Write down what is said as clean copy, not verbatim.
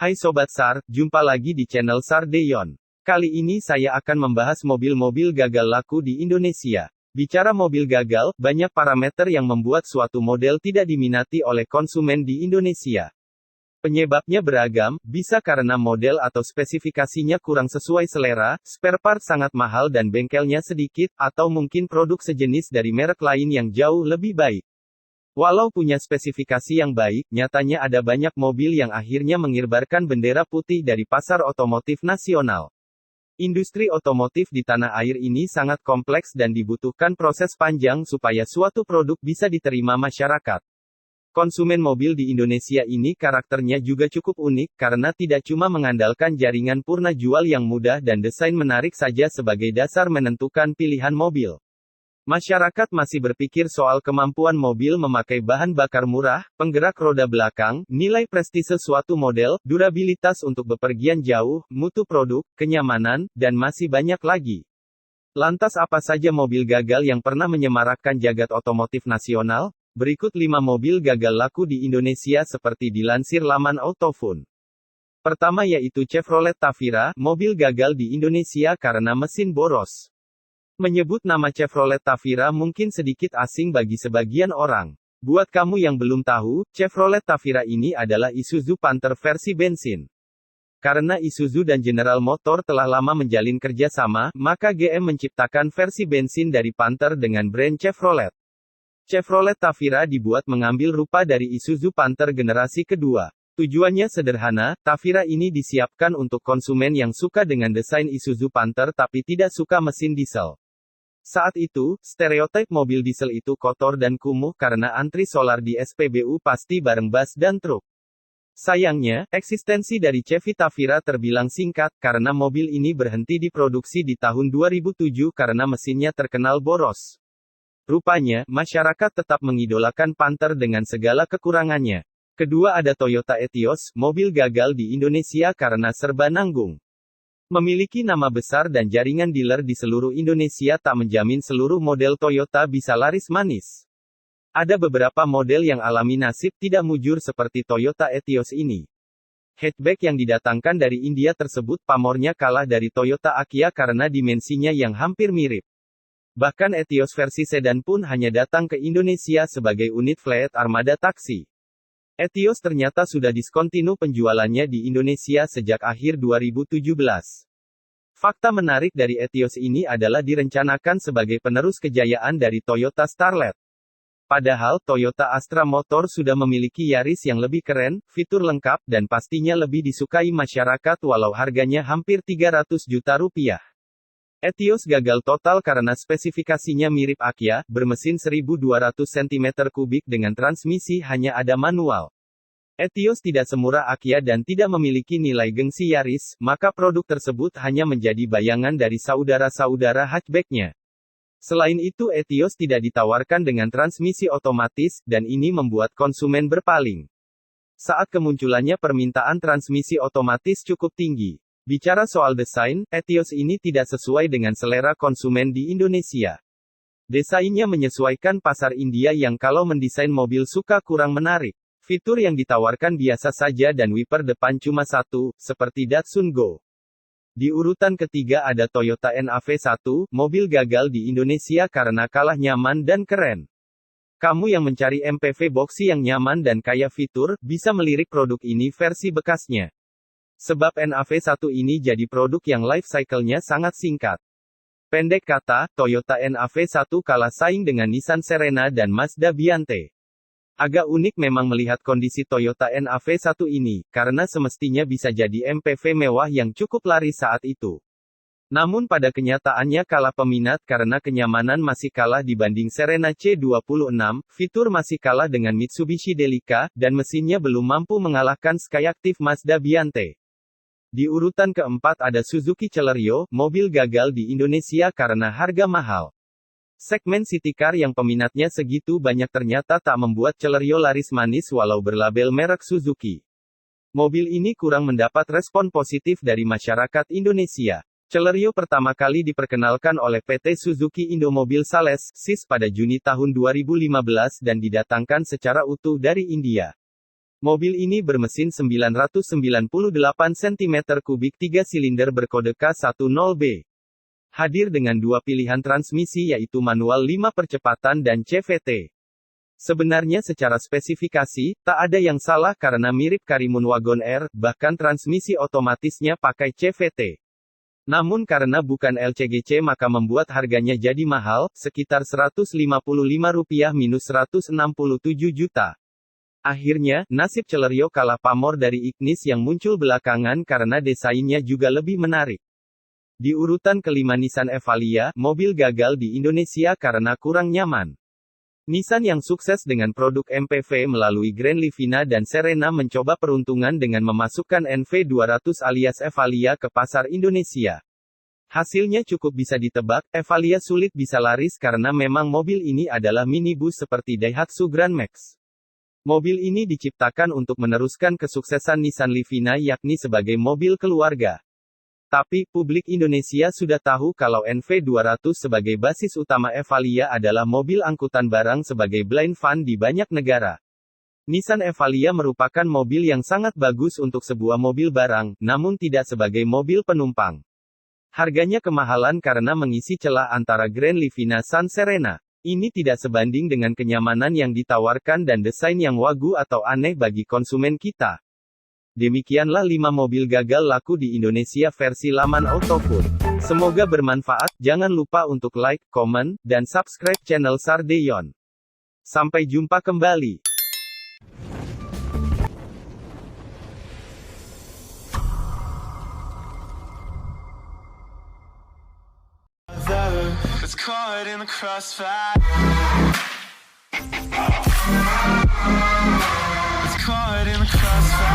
Hai Sobat SAR, jumpa lagi di channel SAR Deyon. Kali ini saya akan membahas mobil-mobil gagal laku di Indonesia. Bicara mobil gagal, banyak parameter yang membuat suatu model tidak diminati oleh konsumen di Indonesia. Penyebabnya beragam, bisa karena model atau spesifikasinya kurang sesuai selera, spare part sangat mahal dan bengkelnya sedikit, atau mungkin produk sejenis dari merek lain yang jauh lebih baik. Walau punya spesifikasi yang baik, nyatanya ada banyak mobil yang akhirnya mengibarkan bendera putih dari pasar otomotif nasional. Industri otomotif di tanah air ini sangat kompleks dan dibutuhkan proses panjang supaya suatu produk bisa diterima masyarakat. Konsumen mobil di Indonesia ini karakternya juga cukup unik, karena tidak cuma mengandalkan jaringan purna jual yang mudah dan desain menarik saja sebagai dasar menentukan pilihan mobil. Masyarakat masih berpikir soal kemampuan mobil memakai bahan bakar murah, penggerak roda belakang, nilai prestise suatu model, durabilitas untuk bepergian jauh, mutu produk, kenyamanan, dan masih banyak lagi. Lantas apa saja mobil gagal yang pernah menyemarakkan jagat otomotif nasional? Berikut 5 mobil gagal laku di Indonesia seperti dilansir laman Autofun. Pertama yaitu Chevrolet Tavira, mobil gagal di Indonesia karena mesin boros. Menyebut nama Chevrolet Tavira mungkin sedikit asing bagi sebagian orang. Buat kamu yang belum tahu, Chevrolet Tavira ini adalah Isuzu Panther versi bensin. Karena Isuzu dan General Motor telah lama menjalin kerjasama, maka GM menciptakan versi bensin dari Panther dengan brand Chevrolet. Chevrolet Tavira dibuat mengambil rupa dari Isuzu Panther generasi kedua. Tujuannya sederhana, Tavira ini disiapkan untuk konsumen yang suka dengan desain Isuzu Panther tapi tidak suka mesin diesel. Saat itu, stereotip mobil diesel itu kotor dan kumuh karena antri solar di SPBU pasti bareng bus dan truk. Sayangnya, eksistensi dari Chevy Tavira terbilang singkat, karena mobil ini berhenti diproduksi di tahun 2007 karena mesinnya terkenal boros. Rupanya, masyarakat tetap mengidolakan Panther dengan segala kekurangannya. Kedua ada Toyota Etios, mobil gagal di Indonesia karena serba nanggung. Memiliki nama besar dan jaringan dealer di seluruh Indonesia tak menjamin seluruh model Toyota bisa laris manis. Ada beberapa model yang alami nasib tidak mujur seperti Toyota Etios ini. Hatchback yang didatangkan dari India tersebut pamornya kalah dari Toyota Aquia karena dimensinya yang hampir mirip. Bahkan Etios versi sedan pun hanya datang ke Indonesia sebagai unit fleet armada taksi. Etios ternyata sudah diskontinu penjualannya di Indonesia sejak akhir 2017. Fakta menarik dari Etios ini adalah direncanakan sebagai penerus kejayaan dari Toyota Starlet. Padahal Toyota Astra Motor sudah memiliki Yaris yang lebih keren, fitur lengkap, dan pastinya lebih disukai masyarakat walau harganya hampir 300 juta rupiah. Etios gagal total karena spesifikasinya mirip Aquia, bermesin 1200 cm3 dengan transmisi hanya ada manual. Etios tidak semurah Aquia dan tidak memiliki nilai gengsi Yaris, maka produk tersebut hanya menjadi bayangan dari saudara-saudara hatchbacknya. Selain itu Etios tidak ditawarkan dengan transmisi otomatis, dan ini membuat konsumen berpaling. Saat kemunculannya permintaan transmisi otomatis cukup tinggi. Bicara soal desain, Etios ini tidak sesuai dengan selera konsumen di Indonesia. Desainnya menyesuaikan pasar India yang kalau mendesain mobil suka kurang menarik. Fitur yang ditawarkan biasa saja dan wiper depan cuma satu, seperti Datsun Go. Di urutan ketiga ada Toyota NAV1, mobil gagal di Indonesia karena kalah nyaman dan keren. Kamu yang mencari MPV boxy yang nyaman dan kaya fitur, bisa melirik produk ini versi bekasnya. Sebab NAV1 ini jadi produk yang life cycle-nya sangat singkat. Pendek kata, Toyota NAV1 kalah saing dengan Nissan Serena dan Mazda Biante. Agak unik memang melihat kondisi Toyota NAV1 ini, karena semestinya bisa jadi MPV mewah yang cukup laris saat itu. Namun pada kenyataannya kalah peminat karena kenyamanan masih kalah dibanding Serena C26, fitur masih kalah dengan Mitsubishi Delica, dan mesinnya belum mampu mengalahkan Skyactiv Mazda Biante. Di urutan keempat ada Suzuki Celerio, mobil gagal di Indonesia karena harga mahal. Segmen city car yang peminatnya segitu banyak ternyata tak membuat Celerio laris manis walau berlabel merek Suzuki. Mobil ini kurang mendapat respon positif dari masyarakat Indonesia. Celerio pertama kali diperkenalkan oleh PT Suzuki Indomobil Sales, SIS pada Juni tahun 2015 dan didatangkan secara utuh dari India. Mobil ini bermesin 998 cm3 3 silinder berkode K10B. Hadir dengan dua pilihan transmisi yaitu manual 5 percepatan dan CVT. Sebenarnya secara spesifikasi, tak ada yang salah karena mirip Karimun Wagon R, bahkan transmisi otomatisnya pakai CVT. Namun karena bukan LCGC maka membuat harganya jadi mahal, sekitar Rp155 minus 167 juta. Akhirnya, nasib Celerio kalah pamor dari Ignis yang muncul belakangan karena desainnya juga lebih menarik. Di urutan kelima Nissan Evalia, mobil gagal di Indonesia karena kurang nyaman. Nissan yang sukses dengan produk MPV melalui Grand Livina dan Serena mencoba peruntungan dengan memasukkan NV200 alias Evalia ke pasar Indonesia. Hasilnya cukup bisa ditebak, Evalia sulit bisa laris karena memang mobil ini adalah minibus seperti Daihatsu Grand Max. Mobil ini diciptakan untuk meneruskan kesuksesan Nissan Livina yakni sebagai mobil keluarga. Tapi, publik Indonesia sudah tahu kalau NV200 sebagai basis utama Evalia adalah mobil angkutan barang sebagai blind van di banyak negara. Nissan Evalia merupakan mobil yang sangat bagus untuk sebuah mobil barang, namun tidak sebagai mobil penumpang. Harganya kemahalan karena mengisi celah antara Grand Livina dan Serena. Ini tidak sebanding dengan kenyamanan yang ditawarkan dan desain yang wagu atau aneh bagi konsumen kita. Demikianlah 5 mobil gagal laku di Indonesia versi laman Autofood. Semoga bermanfaat, jangan lupa untuk like, komen, dan subscribe channel Sardeyon. Sampai jumpa kembali. It's caught in the crossfire. It's caught in the crossfire.